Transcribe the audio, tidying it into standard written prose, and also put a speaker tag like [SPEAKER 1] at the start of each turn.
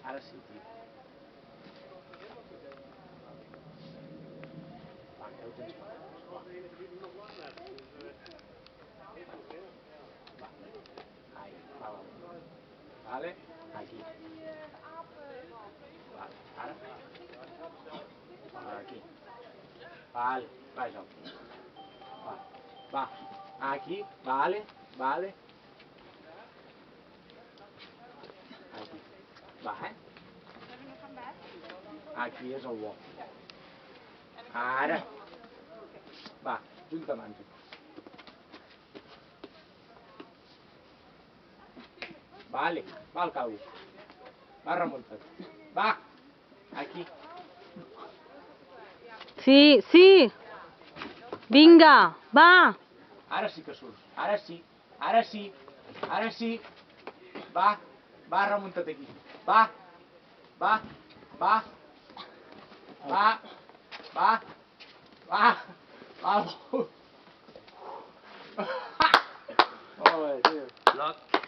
[SPEAKER 1] Ara sí, tio. Va, ja ho tens parat. Va. Ahí, va. Vale? Aquí. Va, ara. Aquí. Vale, va, Joan. Va, va. Aquí, vale, vale. Aquí. Va, Aquí és el bo. Ara. Va, junta mans. Vale, va al calvo. Va remuntat. Va, aquí.
[SPEAKER 2] Sí, sí. Vinga, va.
[SPEAKER 1] Ara sí que surts. Ara sí, ara sí, ara sí. Va, va, remunta't aquí. Va, va, va, va, va, va, va. Molt bé, tio.